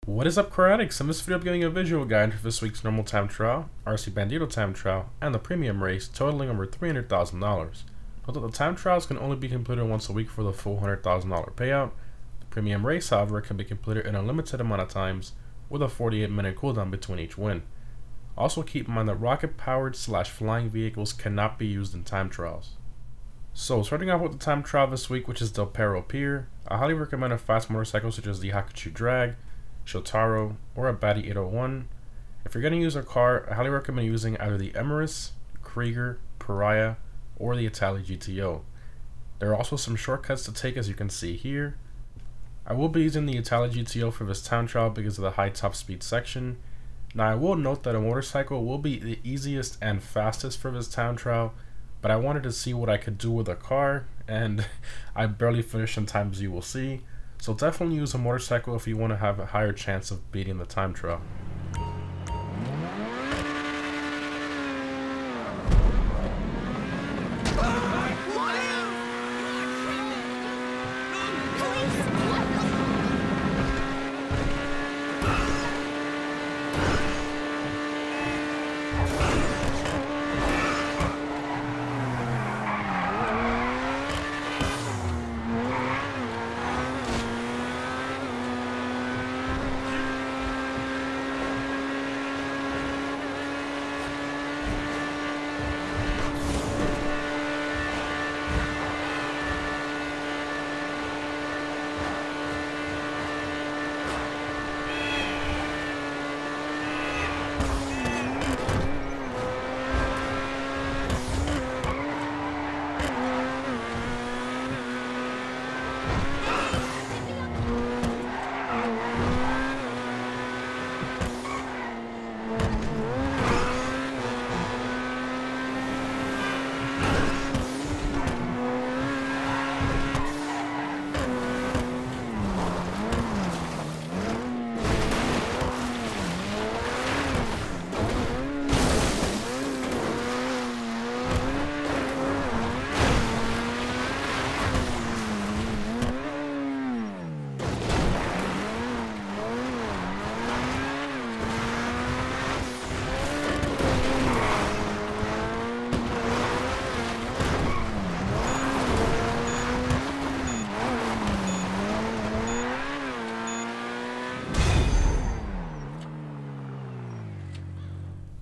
What is up, Karatics? In this video I'm giving a visual guide for this week's normal time trial, RC Bandito time trial, and the premium race totaling over $300,000. Note that the time trials can only be completed once a week for the full $100,000 payout. The premium race, however, can be completed in a limited amount of times with a 48-minute cooldown between each win. Also keep in mind that rocket-powered / flying vehicles cannot be used in time trials. So starting off with the time trial this week, which is the Perro Pier, I highly recommend a fast motorcycle such as the Hakuchu Drag, Shotaro, or a Batty 801. If you're going to use a car, I highly recommend using either the Emirates, Krieger, Pariah, or the Italy GTO. There are also some shortcuts to take, as you can see here. I will be using the Italy GTO for this time trial because of the high top speed section. Now I will note that a motorcycle will be the easiest and fastest for this time trial, but I wanted to see what I could do with a car, and I barely finished in time, as you will see. So definitely use a motorcycle if you want to have a higher chance of beating the time trial.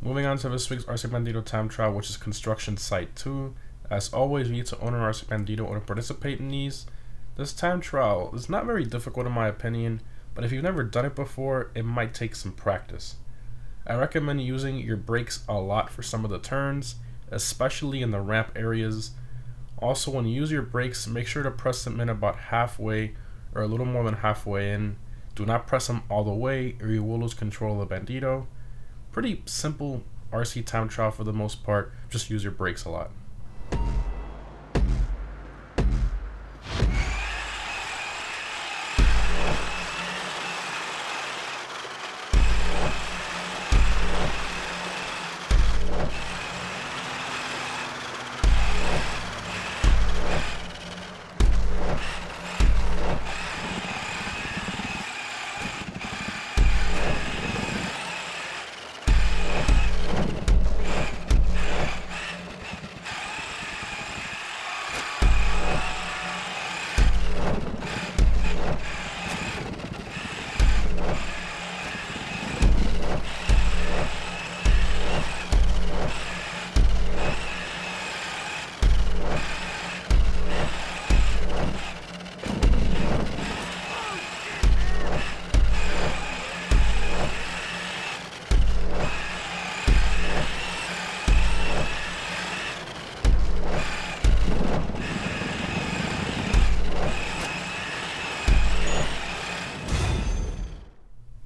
Moving on to this week's RC Bandito time trial, which is Construction Site 2. As always, you need to own an RC Bandito or participate in these. This time trial is not very difficult in my opinion, but if you've never done it before, it might take some practice. I recommend using your brakes a lot for some of the turns, especially in the ramp areas. Also, when you use your brakes, make sure to press them in about halfway or a little more than halfway in. Do not press them all the way or you will lose control of the Bandito. Pretty simple RC time trial for the most part, just use your brakes a lot.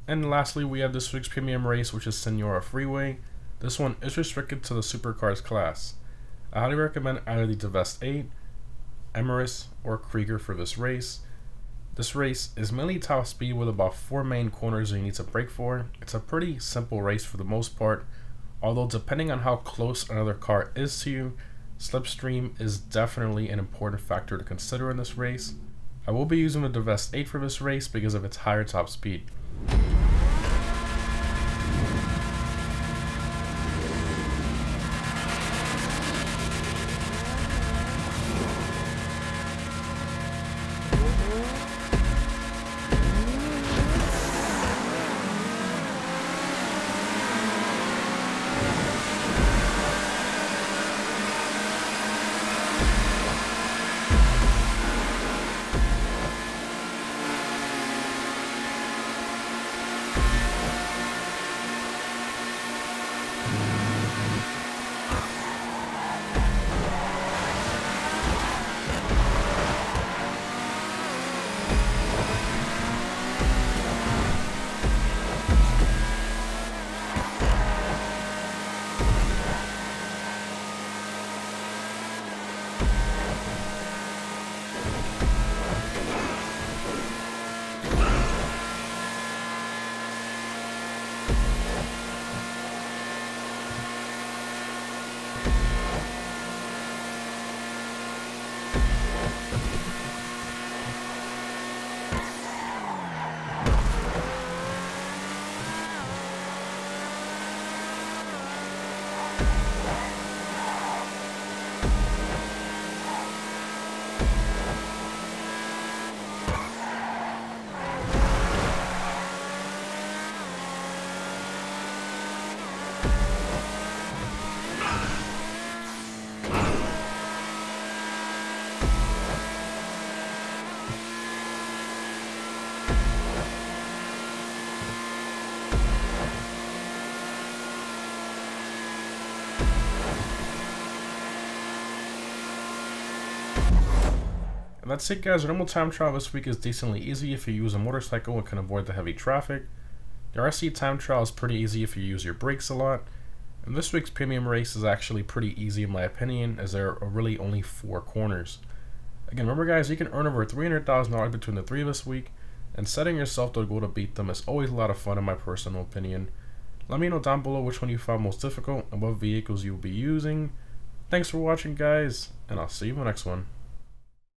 And lastly, we have this week's premium race, which is Senora Freeway. This one is restricted to the supercars class. I highly recommend either the Devest 8, Emirates, or Krieger for this race. This race is mainly top speed with about 4 main corners that you need to brake for. It's a pretty simple race for the most part, although depending on how close another car is to you, slipstream is definitely an important factor to consider in this race. I will be using the Devest 8 for this race because of its higher top speed. And that's it, guys. Our normal time trial this week is decently easy if you use a motorcycle and can avoid the heavy traffic. The RC time trial is pretty easy if you use your brakes a lot. And this week's premium race is actually pretty easy in my opinion, as there are really only 4 corners. Again, remember guys, you can earn over $300,000 between the 3 this week, and setting yourself the goal to beat them is always a lot of fun in my personal opinion. Let me know down below which one you found most difficult and what vehicles you will be using. Thanks for watching guys, and I'll see you in the next one.